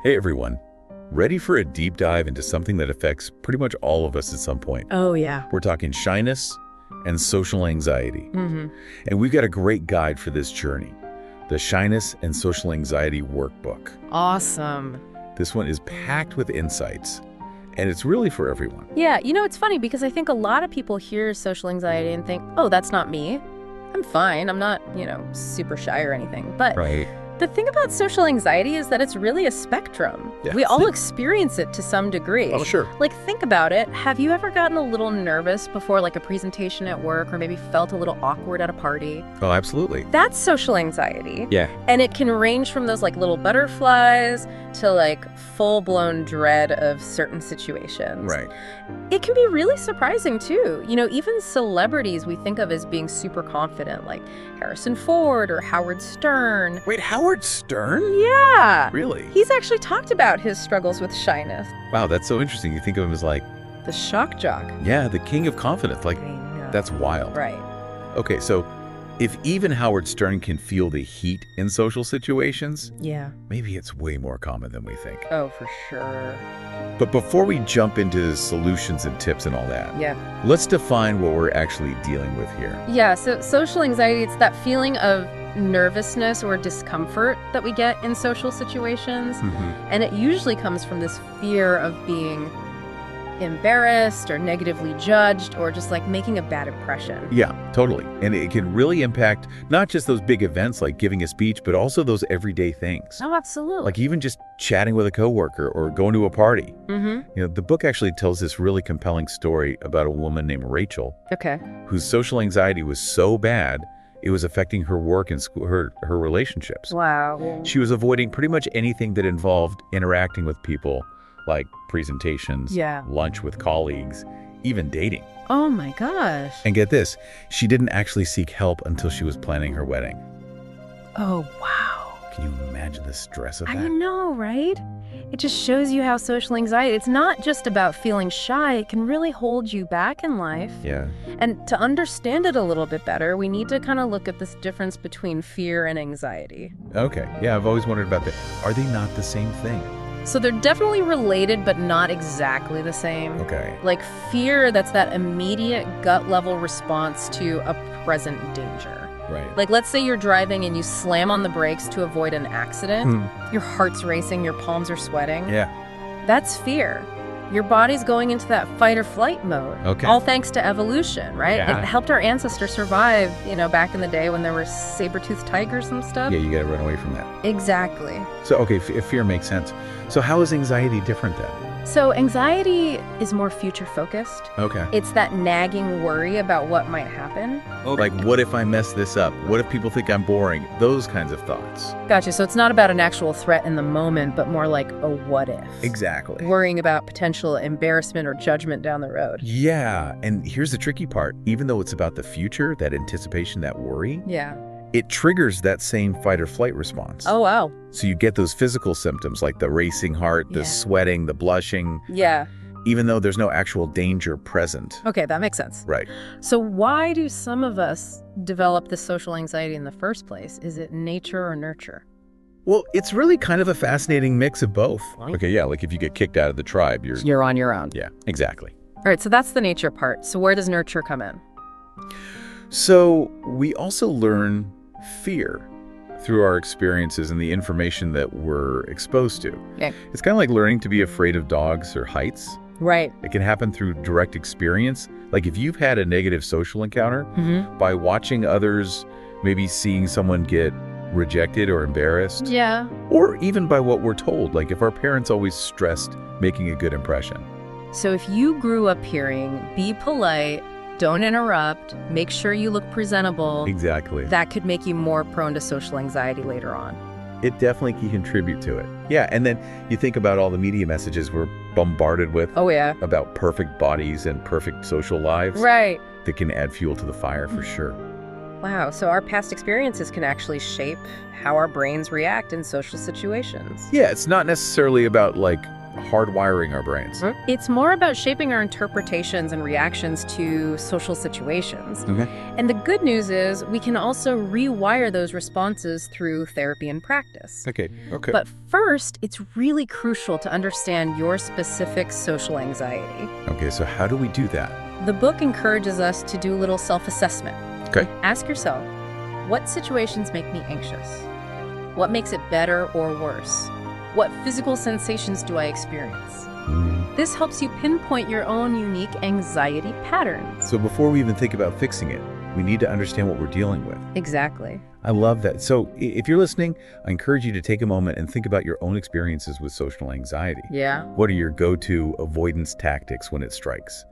Hey everyone, ready for a deep dive into something that affects pretty much all of us at some point? Oh, yeah. We're talking shyness and social anxiety. Mm-hmm. And we've got a great guide for this journey, the Shyness and Social Anxiety Workbook. Awesome. This one is packed with insights, and it's really for everyone. Yeah, it's funny because I think a lot of people hear social anxiety and think, oh, that's not me. I'm fine. I'm not, super shy or anything. But Right. the thing about social anxiety is that it's really a spectrum. Yeah. We all experience it to some degree. Oh, sure. Like, think about it. Have you ever gotten a little nervous before, like, a presentation at work, or maybe felt a little awkward at a party? Oh, absolutely. That's social anxiety. Yeah. And it can range from those, like, little butterflies to, like, full-blown dread of certain situations. Right. It can be really surprising, too. Even celebrities we think of as being super confident, like Harrison Ford or Howard Stern. Wait, Howard Stern? Yeah. Really? He's actually talked about his struggles with shyness. Wow, that's so interesting. You think of him as like, The shock jock. yeah, the king of confidence. Like, I know. that's wild. Right. Okay, so if even Howard Stern can feel the heat in social situations, Yeah. maybe it's way more common than we think. Oh, for sure. But before we jump into solutions and tips and all that, Yeah. let's define what we're actually dealing with here. Yeah, so social anxiety, it's that feeling of nervousness or discomfort that we get in social situations. And it usually comes from this fear of being embarrassed or negatively judged or just like making a bad impression. Yeah, totally. And it can really impact not just those big events like giving a speech, but also those everyday things. Oh, absolutely. Like even just chatting with a coworker or going to a party. Mm-hmm. The book actually tells this really compelling story about a woman named Rachel, Okay. whose social anxiety was so bad, it was affecting her work and school, her relationships. Wow. She was avoiding pretty much anything that involved interacting with people, like presentations, Yeah. lunch with colleagues, even dating. Oh my gosh. And get this, she didn't actually seek help until she was planning her wedding. Oh, wow. Can you imagine the stress of that? I know, right? It just shows you how social anxiety, it's not just about feeling shy. It can really hold you back in life. Yeah. And to understand it a little bit better, we need to kind of look at this difference between fear and anxiety. Okay. Yeah, I've always wondered about that. Are they not the same thing? So they're definitely related, but not exactly the same. Okay. Like fear, that's that immediate gut level response to a present danger. Right. Like, let's say you're driving and you slam on the brakes to avoid an accident. Your heart's racing, your palms are sweating. Yeah. That's fear. Your body's going into that fight or flight mode. Okay. All thanks to evolution, right? Yeah. It helped our ancestors survive, back in the day when there were saber-toothed tigers and stuff. Yeah, you got to run away from that. Exactly. So, okay, if fear makes sense. So how is anxiety different then? So anxiety is more future-focused. Okay. It's that nagging worry about what might happen. Like, what if I mess this up? What if people think I'm boring? Those kinds of thoughts. Gotcha. So it's not about an actual threat in the moment, but more like a what if. Exactly. Worrying about potential embarrassment or judgment down the road. Yeah, and here's the tricky part. Even though it's about the future, that anticipation, that worry, Yeah. it triggers that same fight or flight response. Oh, wow. So you get those physical symptoms like the racing heart, the Yeah. sweating, the blushing, Yeah. even though there's no actual danger present. Okay, that makes sense. Right. So why do some of us develop this social anxiety in the first place? Is it nature or nurture? Well, it's really kind of a fascinating mix of both. Okay, yeah, like if you get kicked out of the tribe, You're on your own. Yeah, exactly. All right, so that's the nature part. So where does nurture come in? So we also learn fear through our experiences and the information that we're exposed to. Okay. It's kind of like learning to be afraid of dogs or heights. Right. It can happen through direct experience. Like if you've had a negative social encounter, Mm-hmm. by watching others, maybe seeing someone get rejected or embarrassed, Yeah. or even by what we're told, like if our parents always stressed making a good impression. So if you grew up hearing, be polite, don't interrupt, make sure you look presentable, Exactly. that could make you more prone to social anxiety later on. It definitely can contribute to it. Yeah, and then you think about all the media messages we're bombarded with Oh, yeah. about perfect bodies and perfect social lives Right. that can add fuel to the fire for sure. Wow, so our past experiences can actually shape how our brains react in social situations. Yeah, it's not necessarily about like hardwiring our brains. It's more about shaping our interpretations and reactions to social situations. Okay. And the good news is we can also rewire those responses through therapy and practice. Okay. But first, it's really crucial to understand your specific social anxiety. Okay, so how do we do that? The book encourages us to do a little self-assessment. Okay. Ask yourself, what situations make me anxious? What makes it better or worse? What physical sensations do I experience? This helps you pinpoint your own unique anxiety patterns. So before we even think about fixing it, we need to understand what we're dealing with. Exactly. I love that. So if you're listening, I encourage you to take a moment and think about your own experiences with social anxiety. Yeah. What are your go-to avoidance tactics when it strikes?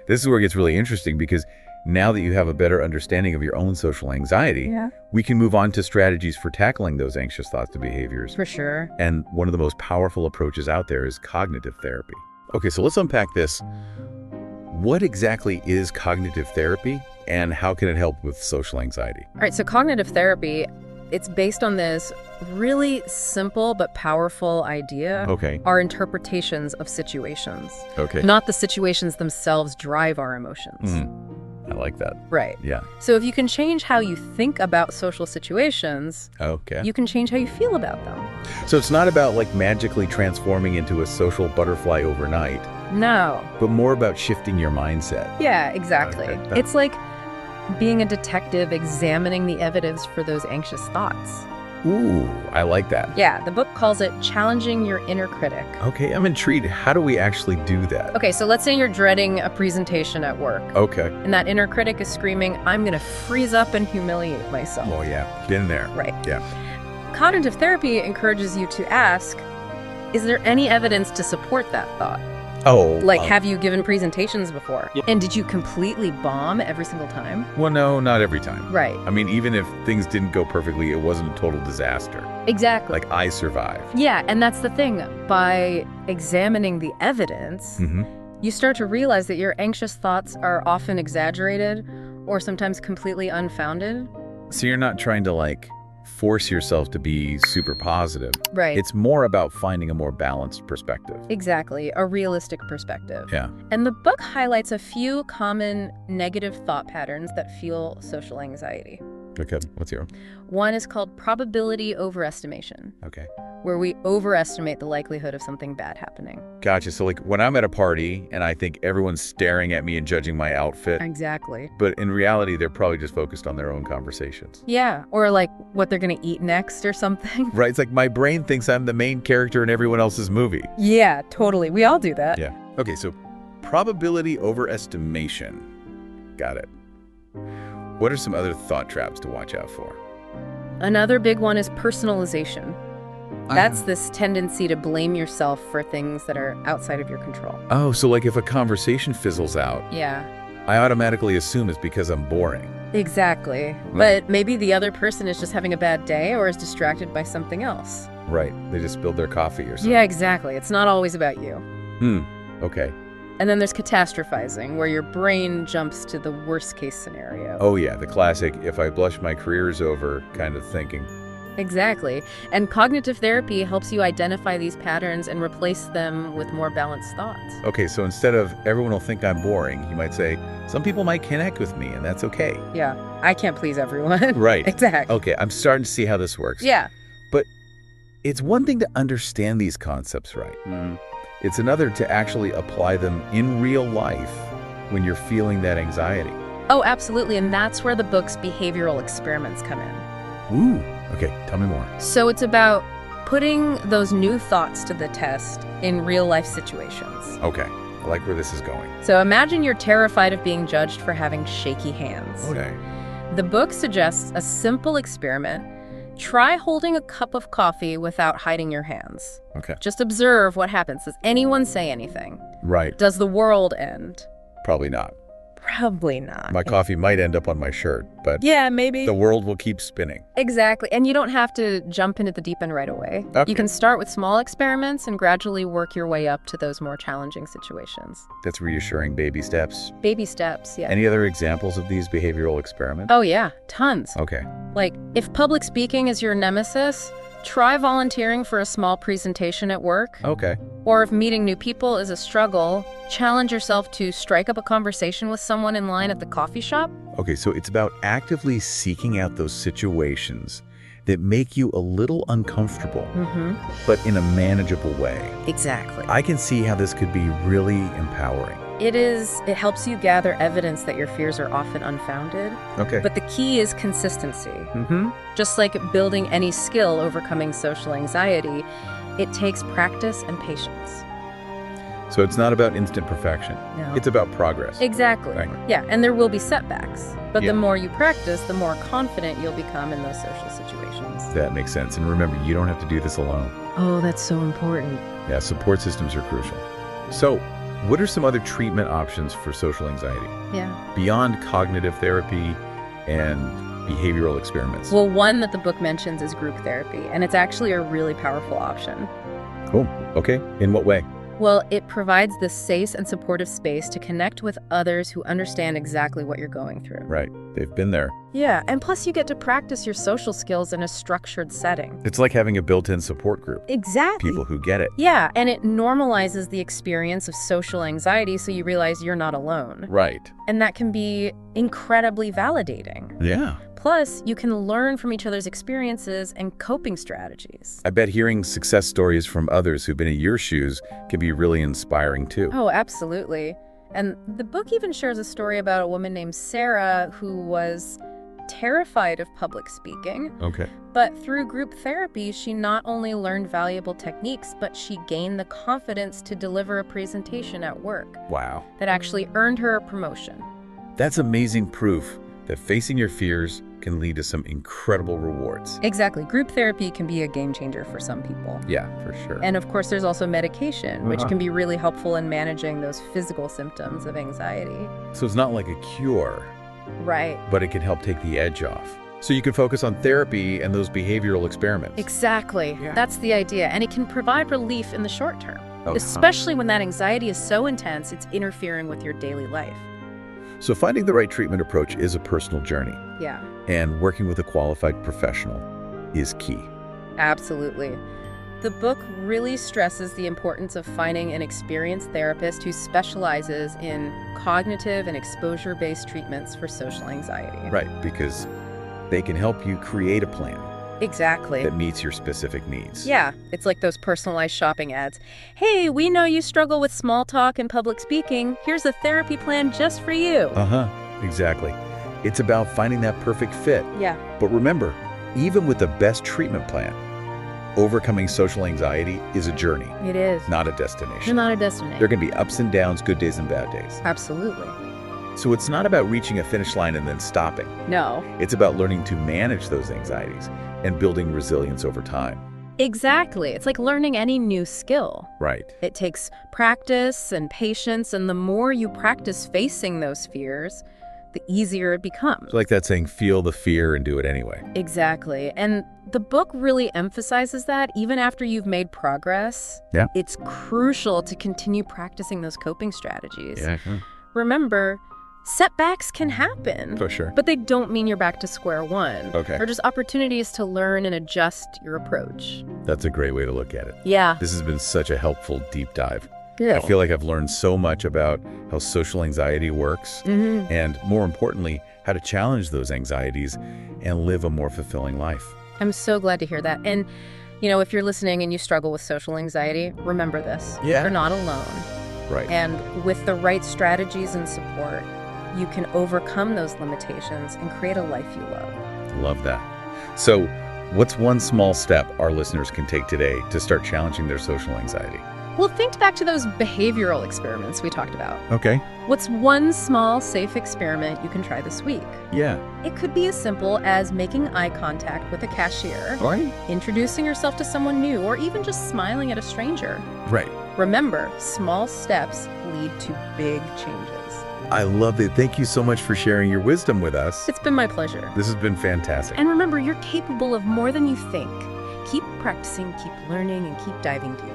This is where it gets really interesting, because now that you have a better understanding of your own social anxiety, we can move on to strategies for tackling those anxious thoughts and behaviors. For sure. And one of the most powerful approaches out there is cognitive therapy. Okay, so let's unpack this. What exactly is cognitive therapy, and how can it help with social anxiety? All right, so cognitive therapy, it's based on this really simple but powerful idea. Okay. Our interpretations of situations. Okay. Not the situations themselves drive our emotions. I like that. Right. Yeah. So if you can change how you think about social situations, Okay. you can change how you feel about them. So it's not about like magically transforming into a social butterfly overnight, No. but more about shifting your mindset. Yeah, exactly. Okay. It's like being a detective examining the evidence for those anxious thoughts. Ooh, I like that. Yeah, the book calls it challenging your inner critic. Okay, I'm intrigued. How do we actually do that? Okay, so let's say you're dreading a presentation at work, Okay. and that inner critic is screaming, I'm going to freeze up and humiliate myself. Oh, yeah. Been there. Right. Yeah. Cognitive therapy encourages you to ask, is there any evidence to support that thought? Oh. Like, have you given presentations before? Yeah. And did you completely bomb every single time? Well, no, not every time. Right. I mean, even if things didn't go perfectly, it wasn't a total disaster. Exactly. Like, I survived. Yeah, and that's the thing. By examining the evidence, you start to realize that your anxious thoughts are often exaggerated or sometimes completely unfounded. So you're not trying to, like, force yourself to be super positive. Right. It's more about finding a more balanced perspective. Exactly, a realistic perspective. Yeah. And the book highlights a few common negative thought patterns that fuel social anxiety. Okay. What's your? One is called probability overestimation, Okay. where we overestimate the likelihood of something bad happening. Gotcha. So, like, when I'm at a party and I think everyone's staring at me and judging my outfit, Exactly. but in reality, they're probably just focused on their own conversations. Yeah, or like what they're going to eat next or something. Right? It's like my brain thinks I'm the main character in everyone else's movie. Yeah, totally. We all do that. Yeah. Okay, so probability overestimation. Got it. What are some other thought traps to watch out for? Another big one is personalization. That's this tendency to blame yourself for things that are outside of your control. Oh, so like if a conversation fizzles out, Yeah, I automatically assume it's because I'm boring. exactly. But maybe the other person is just having a bad day or is distracted by something else. Right. They just spilled their coffee or something. Yeah, exactly. It's not always about you. Okay. And then there's catastrophizing, where your brain jumps to the worst case scenario. Oh, yeah. The classic, if I blush, my career's over kind of thinking. Exactly. And cognitive therapy helps you identify these patterns and replace them with more balanced thoughts. Okay, so instead of everyone will think I'm boring, you might say, some people might connect with me, and that's okay. Yeah, I can't please everyone. Right. Exactly. Okay, I'm starting to see how this works. Yeah. But it's one thing to understand these concepts right. It's another to actually apply them in real life when you're feeling that anxiety. Oh, absolutely. And that's where the book's behavioral experiments come in. Ooh. Okay, tell me more. So it's about putting those new thoughts to the test in real life situations. Okay, I like where this is going. So imagine you're terrified of being judged for having shaky hands. Okay. The book suggests a simple experiment. Try holding a cup of coffee without hiding your hands. Okay. Just observe what happens. Does anyone say anything? Right. Does the world end? Probably not. Probably not. My coffee might end up on my shirt, but Yeah, maybe. the world will keep spinning. Exactly. And you don't have to jump into the deep end right away. Okay. You can start with small experiments and gradually work your way up to those more challenging situations. That's reassuring baby steps. Baby steps, yeah. Any other examples of these behavioral experiments? Oh, yeah, tons. Okay. Like, if public speaking is your nemesis, Try volunteering for a small presentation at work. Okay. Or if meeting new people is a struggle, challenge yourself to strike up a conversation with someone in line at the coffee shop. Okay, so it's about actively seeking out those situations that make you a little uncomfortable, but in a manageable way. Exactly. I can see how this could be really empowering. It helps you gather evidence that your fears are often unfounded. Okay. But the key is consistency. Just like building any skill overcoming social anxiety, it takes practice and patience. So it's not about instant perfection. No. It's about progress. Exactly. Right. Yeah, and there will be setbacks. But Yeah. the more you practice, the more confident you'll become in those social situations. That makes sense. And remember, you don't have to do this alone. Oh, that's so important. Yeah, support systems are crucial. So, what are some other treatment options for social anxiety Yeah. beyond cognitive therapy and behavioral experiments? Well, one that the book mentions is group therapy, and it's actually a really powerful option. Cool. Okay. In what way? Well, it provides this safe and supportive space to connect with others who understand exactly what you're going through. Right. They've been there. Yeah, and plus you get to practice your social skills in a structured setting. It's like having a built-in support group. Exactly. People who get it. Yeah, and it normalizes the experience of social anxiety so you realize you're not alone. Right. And that can be incredibly validating. Yeah. Plus, you can learn from each other's experiences and coping strategies. I bet hearing success stories from others who've been in your shoes can be really inspiring too. Oh, absolutely. And the book even shares a story about a woman named Sarah who was terrified of public speaking. Okay. But through group therapy, she not only learned valuable techniques, but she gained the confidence to deliver a presentation at work Wow. that actually earned her a promotion. That's amazing proof that facing your fears can lead to some incredible rewards. Exactly. Group therapy can be a game changer for some people. Yeah, for sure. And of course, there's also medication, which can be really helpful in managing those physical symptoms of anxiety. So it's not like a cure, Right. but it can help take the edge off. So you can focus on therapy and those behavioral experiments. Exactly. Yeah. That's the idea. And it can provide relief in the short term, Oh, especially when that anxiety is so intense it's interfering with your daily life. So finding the right treatment approach is a personal journey, Yeah, and working with a qualified professional is key. absolutely. The book really stresses the importance of finding an experienced therapist who specializes in cognitive and exposure-based treatments for social anxiety. Right, because they can help you create a plan Exactly. that meets your specific needs. Yeah, it's like those personalized shopping ads. Hey, we know you struggle with small talk and public speaking. Here's a therapy plan just for you. Exactly. It's about finding that perfect fit. Yeah. But remember, even with the best treatment plan, overcoming social anxiety is a journey, It is. not a You're destination. not a destination. There can be ups and downs, good days and bad days. Absolutely. So it's not about reaching a finish line and then stopping. No. It's about learning to manage those anxieties and building resilience over time. Exactly. It's like learning any new skill. Right. It takes practice and patience, and the more you practice facing those fears, the easier it becomes. It's like that saying, feel the fear and do it anyway. Exactly. And the book really emphasizes that even after you've made progress, Yeah. it's crucial to continue practicing those coping strategies. Sure. Remember, setbacks can happen, For sure. but they don't mean you're back to square one. Okay. They're just opportunities to learn and adjust your approach. That's a great way to look at it. Yeah. This has been such a helpful deep dive. Yeah. I feel like I've learned so much about how social anxiety works and, more importantly, how to challenge those anxieties and live a more fulfilling life. I'm so glad to hear that. And, you know, if you're listening and you struggle with social anxiety, remember this. Yeah. You're not alone. Right. And with the right strategies and support, you can overcome those limitations and create a life you love. Love that. So, what's one small step our listeners can take today to start challenging their social anxiety? Well, think back to those behavioral experiments we talked about. Okay. What's one small, safe experiment you can try this week? Yeah. It could be as simple as making eye contact with a cashier, All right. introducing yourself to someone new, or even just smiling at a stranger. Right. Remember, small steps lead to big changes. I love it. Thank you so much for sharing your wisdom with us. It's been my pleasure. This has been fantastic. And remember, you're capable of more than you think. Keep practicing, keep learning, and keep diving deep.